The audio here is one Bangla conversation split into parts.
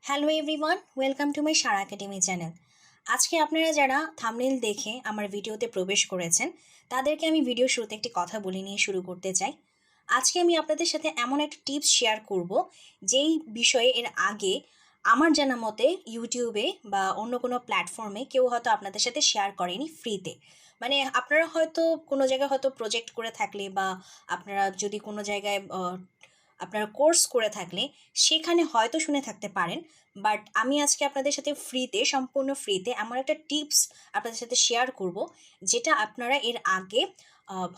Hello everyone, welcome to my Sara academy channel. আজকে আপনারা যারা থাম্বনেল দেখে আমার ভিডিওতে প্রবেশ করেছেন তাদেরকে আমি ভিডিও শুরুতে একটি কথা বলে নিয়ে শুরু করতে চাই। আজকে আমি আপনাদের সাথে এমন একটা টিপস শেয়ার করব যেই বিষয়ে এর আগে আমার জানা মতে ইউটিউবে বা অন্য কোনো প্ল্যাটফর্মে কেউ হয়তো আপনাদের সাথে শেয়ার করেনি ফ্রিতে। মানে আপনারা হয়তো কোনো জায়গায় হয়তো প্রজেক্ট করে থাকলে বা আপনারা যদি কোনো জায়গায় আপনারা কোর্স করে থাকলে সেখানে হয়তো শুনে থাকতে পারেন। বাট আমি আজকে আপনাদের সাথে ফ্রিতে, সম্পূর্ণ ফ্রিতে এমন একটা টিপস আপনাদের সাথে শেয়ার করব যেটা আপনারা এর আগে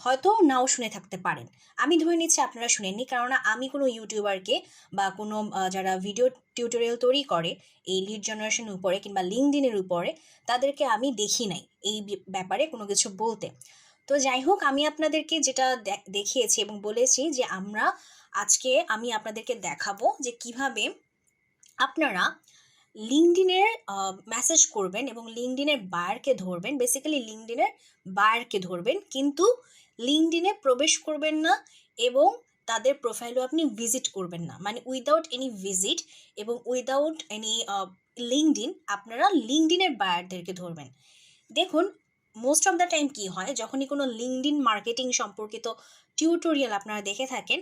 হয়তো নাও শুনে থাকতে পারেন। আমি ধরে নিচ্ছি আপনারা শুনেননি, কেননা আমি কোনো ইউটিউবারকে বা কোনো যারা ভিডিও টিউটোরিয়াল তৈরি করে এই লিড জেনারেশনের উপরে কিংবা লিঙ্কডইনের উপরে, তাদেরকে আমি দেখি নাই এই ব্যাপারে কোনো কিছু বলতে। তো যাই হোক, আমি আপনাদেরকে যেটা দেখিয়েছি এবং বলেছি যে আজকে আমি আপনাদেরকে দেখাবো যে কিভাবে আপনারা লিঙ্কডইনের মেসেজ করবেন এবং লিঙ্কডইনের বায়ারকে ধরবেন। বেসিক্যালি লিঙ্কডইনের বায়ারকে ধরবেন, কিন্তু লিঙ্কডইনে প্রবেশ করবেন না এবং তাদের প্রোফাইলও আপনি ভিজিট করবেন না। মানে উইদাউট এনি ভিজিট এবং উইদাউট এনি লিঙ্কডইন আপনারা লিঙ্কডইনের বায়ারদেরকে ধরবেন। দেখুন, মোস্ট অফ দ্য টাইম কি হয়, যখনই কোনো লিঙ্কডইন মার্কেটিং সম্পর্কিত টিউটোরিয়াল আপনারা দেখে থাকেন,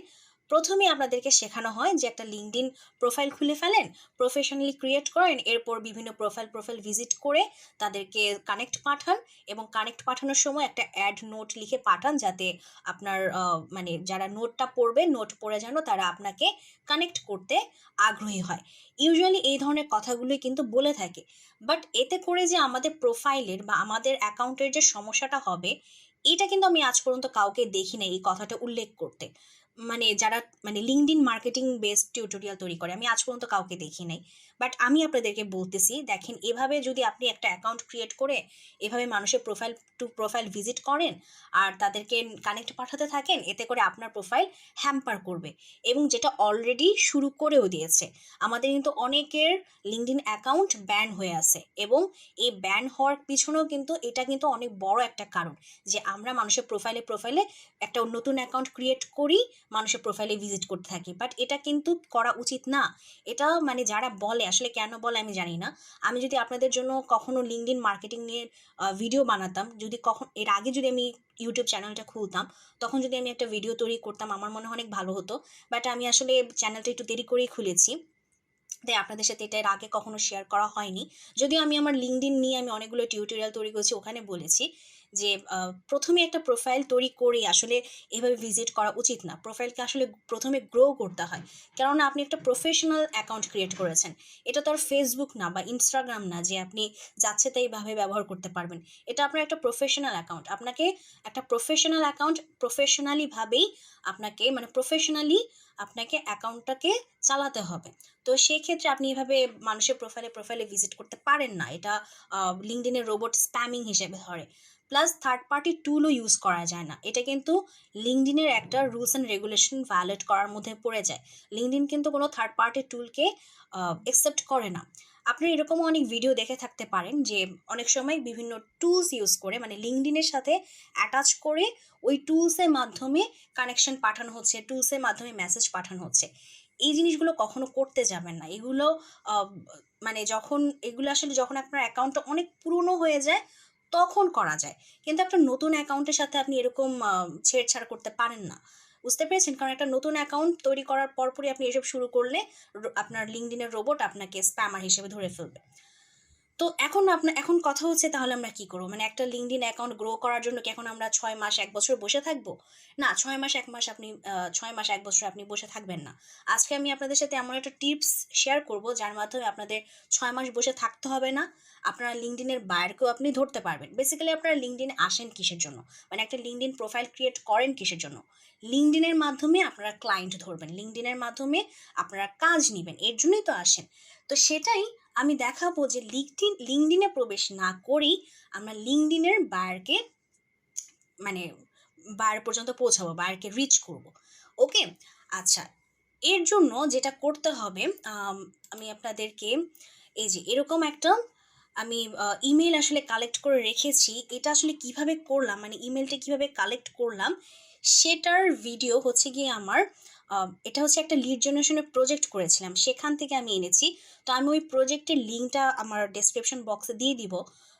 প্রথমে আপনাদেরকে শেখানো হয় যে একটা লিঙ্কডইন প্রোফাইল খুলে ফেলেন, প্রফেশনালি ক্রিয়েট করেন, এরপর বিভিন্ন প্রোফাইল ভিজিট করে তাদেরকে কানেক্ট পাঠান এবং কানেক্ট পাঠানোর সময় একটা অ্যাড নোট লিখে পাঠান, যাতে আপনার মানে যারা নোটটা পড়বে, নোট পড়ে যেন তারা আপনাকে কানেক্ট করতে আগ্রহী হয়। ইউজুয়ালি এই ধরনের কথাগুলোই কিন্তু বলে থাকে। বাট এতে করে যে আমাদের প্রোফাইলের বা আমাদের অ্যাকাউন্টের যে সমস্যাটা হবে, এটা কিন্তু আমি আজ পর্যন্ত কাউকে দেখি না এই কথাটা উল্লেখ করতে। মানে যারা লিঙ্কডইন মার্কেটিং বেসড টিউটোরিয়াল তৈরি করে, আমি আজ পর্যন্ত কাউকে দেখি নাই। বাট আমি আপনাদেরকে বলতেছি, দেখেন, এভাবে যদি আপনি একটা অ্যাকাউন্ট ক্রিয়েট করে এভাবে মানুষের প্রোফাইল টু প্রোফাইল ভিজিট করেন আর তাদেরকে কানেক্ট পাঠাতে থাকেন, এতে করে আপনার প্রোফাইল হ্যাম্পার করবে। এবং যেটা অলরেডি শুরু করেও দিয়েছে, আমাদের কিন্তু অনেকের লিঙ্কডইন অ্যাকাউন্ট ব্যান হয়ে আছে এবং এই ব্যান হওয়ার পিছনেও কিন্তু এটা কিন্তু অনেক বড় একটা কারণ যে আমরা মানুষের প্রোফাইলে একটা নতুন অ্যাকাউন্ট ক্রিয়েট করি, মানুষের প্রোফাইলে ভিজিট করতে থাকি। বাট এটা কিন্তু করা উচিত না। এটা যারা বলে, আসলে কেন বলে আমি জানি না। আমি যদি আপনাদের জন্য কখনো লিঙ্কডইন মার্কেটিং নিয়ে ভিডিও বানাতাম, যদি এর আগে যদি আমি ইউটিউব চ্যানেলটা খুলতাম, তখন যদি আমি একটা ভিডিও তৈরি করতাম, আমার মনে হয় অনেক ভালো হতো। বাট আমি আসলে চ্যানেলটা একটু দেরি করেই খুলেছি, তাই আপনাদের সাথে এটা এর আগে কখনো শেয়ার করা হয়নি। যদিও আমি আমার লিঙ্কডইন নিয়ে আমি অনেকগুলো টিউটোরিয়াল তৈরি করেছি, ওখানে বলেছি যে প্রথমে একটা প্রোফাইল তৈরি করে আসলে এভাবে ভিজিট করা উচিত না। প্রোফাইলকে আসলে প্রথমে গ্রো করতে হয়, কেননা আপনি একটা প্রফেশনাল অ্যাকাউন্ট ক্রিয়েট করেছেন। এটা তো আর ফেসবুক না বা ইনস্টাগ্রাম না যে আপনি যাচ্ছে তাইভাবে ব্যবহার করতে পারবেন। এটা আপনার একটা প্রফেশনাল অ্যাকাউন্ট। আপনাকে একটা প্রফেশনাল অ্যাকাউন্ট প্রফেশনালিভাবেই প্রফেশনালি আপনাকে অ্যাকাউন্টটাকে চালাতে হবে। তো সেই ক্ষেত্রে আপনি এভাবে মানুষের প্রোফাইলে ভিজিট করতে পারেন না। এটা লিঙ্কডইনের রোবট স্প্যামিং হিসেবে ধরে। প্লাস থার্ড পার্টি টুলও ইউজ করা যায় না। এটা কিন্তু লিঙ্কডইনের একটা রুলস অ্যান্ড রেগুলেশন ভায়োলেট করার মধ্যে পড়ে যায়। লিঙ্কডইন কিন্তু কোনো থার্ড পার্টি টুলকে অ্যাকসেপ্ট করে না। আপনি এরকমও অনেক ভিডিও দেখে থাকতে পারেন যে অনেক সময় বিভিন্ন টুলস ইউজ করে, লিঙ্কডইনের সাথে অ্যাটাচ করে ওই টুলসের মাধ্যমে কানেকশন পাঠানো হচ্ছে, টুলসের মাধ্যমে মেসেজ পাঠানো হচ্ছে। এই জিনিসগুলো কখনো করতে যাবেন না। এগুলো আহ, যখন আপনার অ্যাকাউন্টটা অনেক পুরনো হয়ে যায় তখন করা যায়, কিন্তু একটা নতুন অ্যাকাউন্টের সাথে আপনি এরকম ছেড়ছাড় করতে পারেন না। বুঝতে পেরেছেন? কারণ একটা নতুন অ্যাকাউন্ট তৈরি করার পরপরই আপনি এসব শুরু করলে আপনার লিঙ্কডইনের রোবট আপনাকে স্প্যামার হিসেবে ধরে ফেলবে। তো এখন কথা হচ্ছে, তাহলে আমরা কি করবো? একটা লিঙ্কডইন অ্যাকাউন্ট গ্রো করার জন্য কি এখন আমরা 6 মাস 1 বছর বসে থাকবো? না, 6 মাস 1 মাস আপনি বসে থাকবেন না। আজকে আমি আপনাদের সাথে এমন একটা টিপস শেয়ার করব যার মাধ্যমে আপনাদের 6 মাস বসে থাকতে হবে না। আপনারা লিঙ্কডইনের বায়ারকেও আপনি ধরতে পারবেন। বেসিক্যালি আপনারা লিঙ্কডইনে আসেন কিসের জন্য? একটা লিঙ্কডইন প্রোফাইল ক্রিয়েট করেন কিসের জন্য? লিঙ্কডইনের মাধ্যমে আপনারা ক্লায়েন্ট ধরবেন, লিঙ্কডইনের মাধ্যমে আপনারা কাজ নেবেন, এর জন্যই তো আসেন। তো সেটাই আমি দেখাবো যে লিঙ্কডইনে প্রবেশ না করেই আমরা লিঙ্কডইনের বায়ারকে মানে বায়ার পর্যন্ত পৌঁছাবো, বায়ারকে রিচ করব। ওকে, আচ্ছা, এর জন্য যেটা করতে হবে, আমি আপনাদেরকে এই যে এরকম একটা আমি ইমেল আসলে কালেক্ট করে রেখেছি। এটা আসলে কিভাবে করলাম, ইমেলটা কিভাবে কালেক্ট করলাম সেটার ভিডিও হচ্ছে গিয়ে আমার এটা হচ্ছে একটা লিড জেনারেশনের প্রজেক্ট করেছিলাম, সেখান থেকে আমি এনেছি। তো আমি ওই প্রজেক্টের লিঙ্কটা আমার ডেসক্রিপশন বক্সে দিয়ে দিব।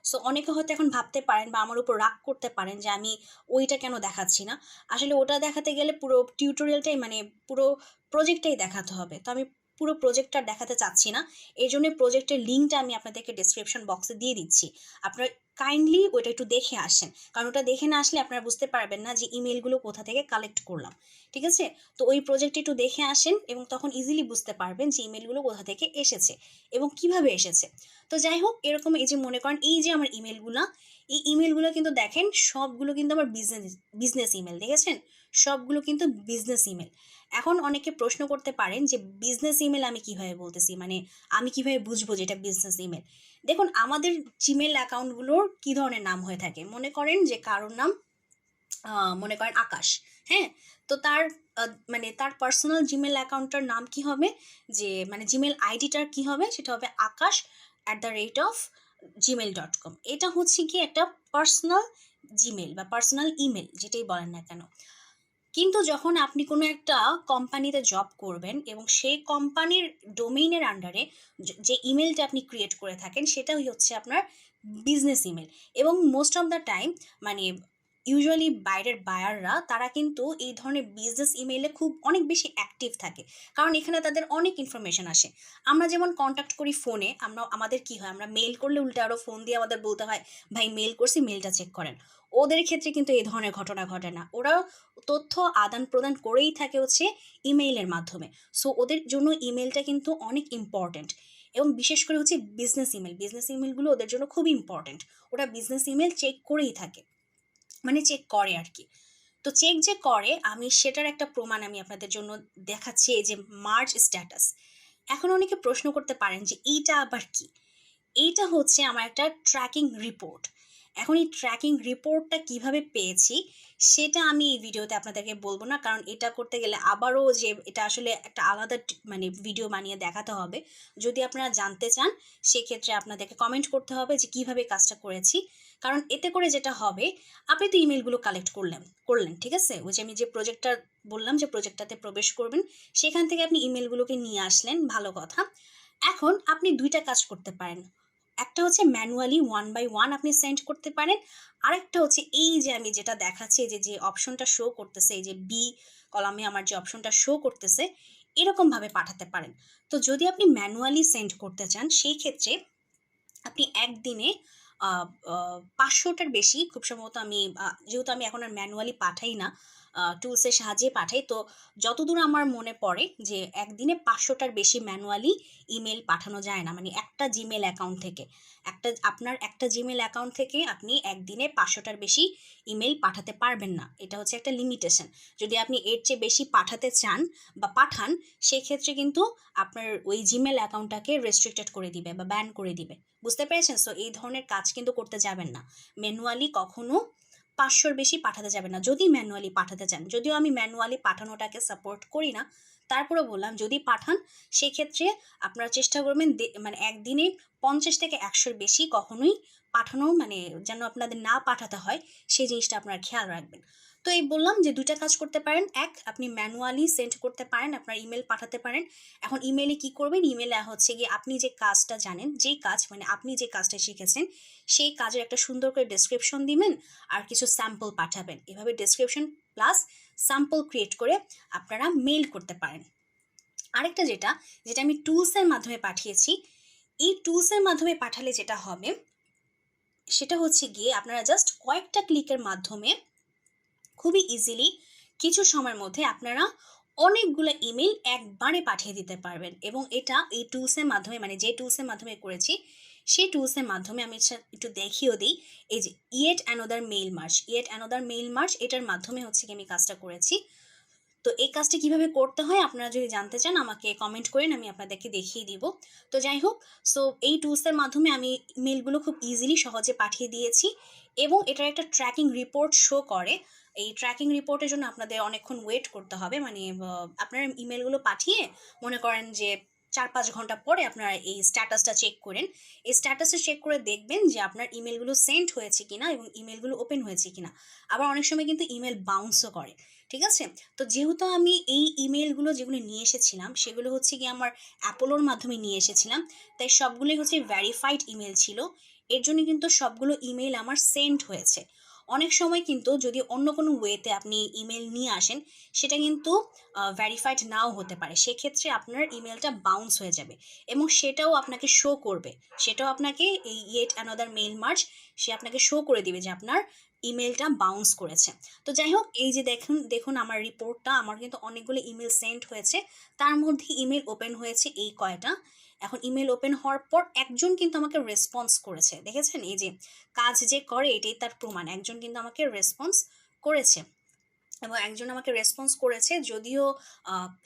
সো অনেকে হয়তো এখন ভাবতে পারেন বা আমার উপর রাগ করতে পারেন যে আমি ওইটা কেন দেখাচ্ছি না। আসলে ওটা দেখাতে গেলে পুরো টিউটোরিয়ালটাই মানে পুরো প্রজেক্টটাই দেখাতে হবে, তো আমি পুরো প্রজেক্টটা দেখাতে চাচ্ছি না। এই জন্য প্রজেক্টের লিঙ্কটা আমি আপনাদেরকে ডেসক্রিপশন বক্সে দিয়ে দিচ্ছি। আপনারা কাইন্ডলি ওইটা একটু দেখে আসেন, কারণ ওটা দেখে না আসলে আপনারা বুঝতে পারবেন না যে ইমেলগুলো কোথা থেকে কালেক্ট করলাম। ঠিক আছে? তো ওই প্রজেক্টটা একটু দেখে আসেন এবং তখন ইজিলি বুঝতে পারবেন যে ইমেলগুলো কোথা থেকে এসেছে এবং কিভাবে এসেছে। তো যাই হোক, এরকম এই যে মনে করেন এই যে আমার ইমেলগুলো, এই ইমেলগুলো কিন্তু দেখেন সবগুলো কিন্তু আমার বিজনেস ইমেল, দেখেছেন? সবগুলো কিন্তু বিজনেস ইমেল। এখন অনেকে প্রশ্ন করতে পারেন যে বিজনেস ইমেল আমি কিভাবে বলতেছি, মানে আমি কিভাবে বুঝবো যে এটা বিজনেস ইমেল। দেখুন, আমাদের জিমেল অ্যাকাউন্টগুলোর কি ধরনের নাম হয়ে থাকে, মনে করেন যে কারোর নাম মনে করেন আকাশ। হ্যাঁ, তো তার মানে তার পার্সোনাল জিমেল অ্যাকাউন্টটার নাম কি হবে, যে মানে জিমেল আইডিটার কি হবে, সেটা হবে akash@gmail.com। এটা হচ্ছে কি একটা পার্সোনাল জিমেল বা পার্সোনাল ইমেল, যেটাই বলেন না কেন। কিন্তু যখন আপনি কোনো একটা কোম্পানিতে জব করবেন এবং সেই কোম্পানির ডোমেইনের আন্ডারে যে ইমেলটা আপনি ক্রিয়েট করে থাকেন, সেটাই হচ্ছে আপনার বিজনেস ইমেল। এবং মোস্ট অফ দ্য টাইম মানে ইউজুয়ালি বাইরের বায়াররা তারা কিন্তু এই ধরনের বিজনেস ইমেইলে খুব অনেক বেশি অ্যাক্টিভ থাকে, কারণ এখানে তাদের অনেক ইনফরমেশন আসে। আমরা যেমন কন্ট্যাক্ট করি ফোনে, আমরা আমাদের কি হয়, আমরা মেল করলে উল্টে আরও ফোন দিয়ে আমাদের বলতে হয় ভাই মেল করছি, মেলটা চেক করেন। ওদের ক্ষেত্রে কিন্তু এই ধরনের ঘটনা ঘটে না, ওরা তথ্য আদান প্রদান করেই থাকে হচ্ছে ইমেইলের মাধ্যমে। সো ওদের জন্য ইমেলটা কিন্তু অনেক ইম্পর্ট্যান্ট, এবং বিশেষ করে হচ্ছে বিজনেস ইমেলগুলো ওদের জন্য খুব ইম্পর্ট্যান্ট। ওরা বিজনেস ইমেল চেক করেই থাকে, মানে চেক করে আর কি। তো চেক যে করে, আমি সেটার একটা প্রমাণ আমি আপনাদের জন্য দেখাচ্ছি, এই যে মার্জ স্ট্যাটাস। এখন অনেকে প্রশ্ন করতে পারেন যে এইটা আবার কি। এইটা হচ্ছে আমার একটা ট্র্যাকিং রিপোর্ট। এখন এই ট্র্যাকিং রিপোর্টটা কিভাবে পেয়েছি সেটা আমি এই ভিডিওতে আপনাদেরকে বলবো না, কারণ এটা করতে গেলে আবারও যে এটা আসলে একটা আলাদা মানে ভিডিও বানিয়ে দেখাতে হবে। যদি আপনারা জানতে চান সেক্ষেত্রে আপনাদেরকে কমেন্ট করতে হবে যে কিভাবে কাজটা করেছি। কারণ এতে করে যেটা হবে, আপনি তো ইমেলগুলো কালেক্ট করলেন, ঠিক আছে? ওই যে আমি যে প্রজেক্টটা বললাম যে প্রজেক্টটাতে প্রবেশ করবেন, সেখান থেকে আপনি ইমেলগুলোকে নিয়ে আসলেন, ভালো কথা। এখন আপনি দুইটা কাজ করতে পারেন। একটা হচ্ছে ম্যানুয়ালি 1 by 1 আপনি সেন্ড করতে পারেন। আরেকটা হচ্ছে এই যে আমি যেটা দেখাচ্ছি, যে অপশনটা শো করতেছে, এই যে বি কলামে আমার যে অপশনটা শো করতেছে, এরকমভাবে পাঠাতে পারেন। তো যদি আপনি ম্যানুয়ালি সেন্ড করতে চান, সেই ক্ষেত্রে আপনি একদিনে 500টার বেশি, খুব সম্ভবত আমি যেহেতু আমি এখন আর ম্যানুয়ালি পাঠাই না, টুলসের সাহায্যে পাঠাই, তো যতদূর আমার মনে পড়ে যে একদিনে 500টার বেশি ম্যানুয়ালি ইমেল পাঠানো যায় না, মানে একটা জিমেল অ্যাকাউন্ট থেকে। আপনার একটা জিমেল অ্যাকাউন্ট থেকে আপনি একদিনে 500টার বেশি ইমেল পাঠাতে পারবেন না, এটা হচ্ছে একটা লিমিটেশন। যদি আপনি এর চেয়ে বেশি পাঠাতে চান বা পাঠান, সেক্ষেত্রে কিন্তু আপনার ওই জিমেল অ্যাকাউন্টটাকে রেস্ট্রিক্টেড করে দিবে বা ব্যান করে দিবে। বুঝতে পেরেছেন? সো এই ধরনের কাজ কিন্তু করতে যাবেন না। ম্যানুয়ালি কখনো 500-র বেশি পাঠাতে যাবেন না যদি ম্যানুয়ালি পাঠাতে চান। যদিও আমি ম্যানুয়ালি পাঠানোটাকে সাপোর্ট করি না, তারপরেও বললাম যদি পাঠান সেক্ষেত্রে আপনারা চেষ্টা করবেন মানে একদিনে 50 থেকে 100-র বেশি কখনোই পাঠানো মানে যেন আপনাদের না পাঠাতে হয়, সেই জিনিসটা আপনারা খেয়াল রাখবেন। তো এই বললাম যে দুইটা কাজ করতে পারেন। এক, আপনি ম্যানুয়ালি সেন্ড করতে পারেন, আপনার ইমেল পাঠাতে পারেন। এখন ইমেলে কি করবেন, ইমেলে হচ্ছে গিয়ে আপনি যে কাজটা জানেন, যেই কাজ মানে আপনি যে কাজটা শিখেছেন সেই কাজের একটা সুন্দর করে ডেসক্রিপশন দিবেন আর কিছু স্যাম্পল পাঠাবেন। এভাবে ডেসক্রিপশন প্লাস স্যাম্পল ক্রিয়েট করে আপনারা মেইল করতে পারেন। আরেকটা যেটা যেটা আমি টুলসের মাধ্যমে পাঠিয়েছি, এই টুলসের মাধ্যমে পাঠালে যেটা হবে সেটা হচ্ছে গিয়ে আপনারা জাস্ট কয়েকটা ক্লিকের মাধ্যমে খুবই ইজিলি কিছু সময়ের মধ্যে আপনারা অনেকগুলো ইমেল একবারে পাঠিয়ে দিতে পারবেন। এবং এটা এই টুলসের মাধ্যমে, মানে যে টুলসের মাধ্যমে করেছি সেই টুলসের মাধ্যমে আমি একটু দেখিয়েও দিই। এই যে ইয়েট অ্যানাদার মেইল মার্চ, এটার মাধ্যমে হচ্ছে কি আমি কাজটা করেছি। তো এই কাজটা কিভাবে করতে হয় আপনারা যদি জানতে চান আমাকে কমেন্ট করেন, আমি আপনাদেরকে দেখিয়ে দিব। তো যাই হোক, সো এই টুলসের মাধ্যমে আমি ইমেলগুলো খুব ইজিলি সহজে পাঠিয়ে দিয়েছি এবং এটার একটা ট্র্যাকিং রিপোর্ট শো করে। এই ট্র্যাকিং রিপোর্টের জন্য আপনাদের অনেকক্ষণ ওয়েট করতে হবে, মানে আপনারা ইমেলগুলো পাঠিয়ে মনে করেন যে 4-5 ঘন্টা পরে আপনারা এই স্ট্যাটাসটা চেক করেন। এই স্ট্যাটাসটা চেক করে দেখবেন যে আপনার ইমেলগুলো সেন্ড হয়েছে কিনা এবং ইমেলগুলো ওপেন হয়েছে কিনা। আবার অনেক সময় কিন্তু ইমেল বাউন্সও করে, ঠিক আছে? তো যেহেতু আমি এই ইমেলগুলো যেগুলো নিয়ে এসেছিলাম সেগুলো হচ্ছে গিয়ে আমার অ্যাপোলোর মাধ্যমে নিয়ে এসেছিলাম, তাই সবগুলোই হচ্ছে ভেরিফাইড ইমেল ছিল। এর জন্য কিন্তু সবগুলো ইমেল আমার সেন্ড হয়েছে। অনেক সময় কিন্তু যদি অন্য কোনো ওয়েতে আপনি ইমেল নিয়ে আসেন, সেটা কিন্তু ভেরিফাইড নাও হতে পারে। সেক্ষেত্রে আপনার ইমেলটা বাউন্স হয়ে যাবে এবং সেটাও আপনাকে শো করবে। সেটাও আপনাকে এই ইয়েট অ্যানাদার মেইল মার্জ সে আপনাকে শো করে দিবে যে আপনার ইমেলটা বাউন্স করেছে। তো যাই হোক, এই যে দেখুন দেখুন আমার রিপোর্টটা, আমার কিন্তু অনেকগুলো ইমেল সেন্ড হয়েছে, তার মধ্যে ইমেল ওপেন হয়েছে এই কয়টা। এখন ইমেল ওপেন হওয়ার পর একজন কিন্তু আমাকে রেসপন্স করেছে, দেখেছেন? এই যে কাজ যে করে এটাই তার প্রমাণ। একজন কিন্তু আমাকে রেসপন্স করেছে এবং একজন আমাকে রেসপন্স করেছে, যদিও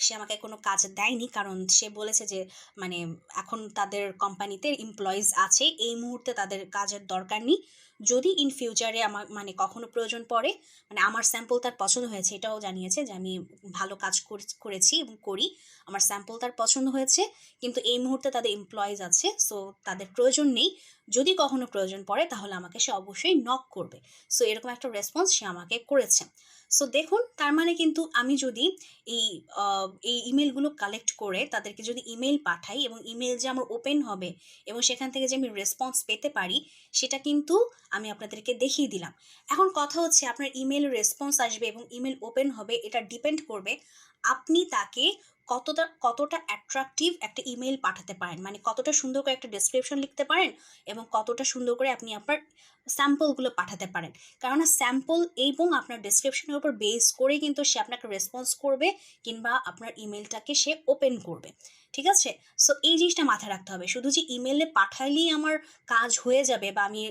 সে আমাকে কোনো কাজ দেয়নি, কারণ সে বলেছে যে মানে এখন তাদের কোম্পানিতে এমপ্লয়িজ আছে, এই মুহূর্তে তাদের কাজের দরকার নেই। যদি ইন ফিউচারে আমার মানে কখনো প্রয়োজন পড়ে, মানে আমার স্যাম্পল তার পছন্দ হয়েছে, এটাও জানিয়েছে যে আমি ভালো কাজ করেছি এবং করি, আমার স্যাম্পল তার পছন্দ হয়েছে, কিন্তু এই মুহূর্তে তাদের এমপ্লয়িজ আছে, সো তাদের প্রয়োজন নেই। যদি কখনো প্রয়োজন পড়ে তাহলে আমাকে সে অবশ্যই নক করবে। সো এরকম একটা রেসপন্স সে আমাকে করেছে। সো দেখুন, তার মানে কিন্তু আমি যদি এই এই ইমেলগুলো কালেক্ট করে তাদেরকে যদি ইমেল পাঠাই এবং ইমেল যে আমার ওপেন হবে এবং সেখান থেকে যে আমি রেসপন্স পেতে পারি, সেটা কিন্তু আমি আপনাদেরকে দেখিয়ে দিলাম। এখন কথা হচ্ছে, আপনার ইমেল রেসপন্স আসবে এবং ইমেল ওপেন হবে, এটা ডিপেন্ড করবে আপনি তাকে কতটা কতটা অ্যাট্রাকটিভ একটা ইমেল পাঠাতে পারেন, মানে কতটা সুন্দর করে একটা ডেসক্রিপশন লিখতে পারেন এবং কতটা সুন্দর করে আপনি আপনার স্যাম্পলগুলো পাঠাতে পারেন। কেননা স্যাম্পল এবং আপনার ডেসক্রিপশনের উপর বেস করে কিন্তু সে আপনাকে রেসপন্স করবে কিংবা আপনার ইমেলটাকে সে ওপেন করবে, ঠিক আছে? সো এই জিনিসটা মাথায় রাখতে হবে। শুধু যে ইমেলে পাঠালেই আমার কাজ হয়ে যাবে বা আমি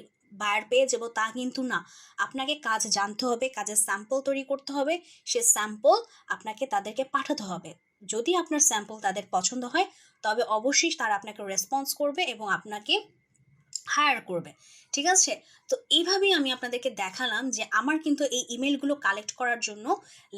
বায়ার পেয়ে যাবো তা কিন্তু না। আপনাকে কাজ জানতে হবে, কাজের স্যাম্পল তৈরি করতে হবে, সে স্যাম্পল আপনাকে তাদেরকে পাঠাতে হবে। যদি আপনার স্যাম্পল তাদের পছন্দ হয় তবে অবশ্যই তারা আপনাকে রেসপন্স করবে এবং আপনাকে হায়ার করবে, ঠিক আছে? তো এইভাবেই আমি আপনাদেরকে দেখালাম যে আমার কিন্তু এই ইমেলগুলো কালেক্ট করার জন্য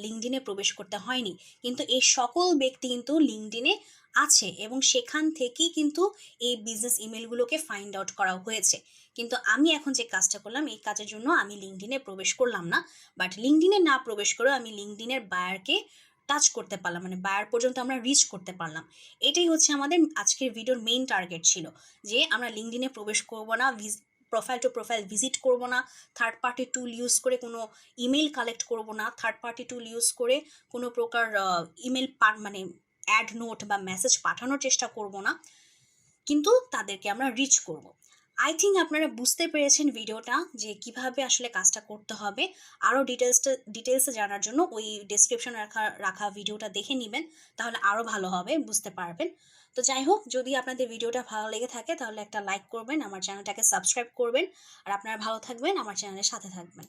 লিঙ্কডইনে প্রবেশ করতে হয়নি, কিন্তু এই সকল ব্যক্তি কিন্তু লিঙ্কডইনে আছে এবং সেখান থেকেই কিন্তু এই বিজনেস ইমেলগুলোকে ফাইন্ড আউট করা হয়েছে। কিন্তু আমি এখন যে কাজটা করলাম, এই কাজের জন্য আমি লিঙ্কডইনে প্রবেশ করলাম না, বাট লিঙ্কডইনে না প্রবেশ করে আমি লিঙ্কডইনের বায়ারকে টাচ করতে পারলাম, মানে বায়ার পর্যন্ত আমরা রিচ করতে পারলাম। এটাই হচ্ছে আমাদের আজকের ভিডিওর মেইন টার্গেট ছিল, যে আমরা লিঙ্কডইনে প্রবেশ করব না, প্রোফাইল টু প্রোফাইল ভিজিট করব না, থার্ড পার্টি টুল ইউজ করে কোনো ইমেল কালেক্ট করব না, থার্ড পার্টি টুল ইউজ করে কোনো প্রকার ইমেল মানে অ্যাড নোট বা মেসেজ পাঠানোর চেষ্টা করব না, কিন্তু তাদেরকে আমরা রিচ করব। আই থিঙ্ক আপনারা বুঝতে পেরেছেন ভিডিওটা যে কিভাবে আসলে কাজটা করতে হবে। আরও ডিটেলসে জানার জন্য ওই ডেসক্রিপশন রাখা ভিডিওটা দেখে নেবেন, তাহলে আরও ভালো হবে, বুঝতে পারবেন। তো যাই হোক, যদি আপনাদের ভিডিওটা ভালো লেগে থাকে তাহলে একটা লাইক করবেন, আমার চ্যানেলটাকে সাবস্ক্রাইব করবেন, আর আপনারা ভালো থাকবেন, আমার চ্যানেলের সাথে থাকবেন।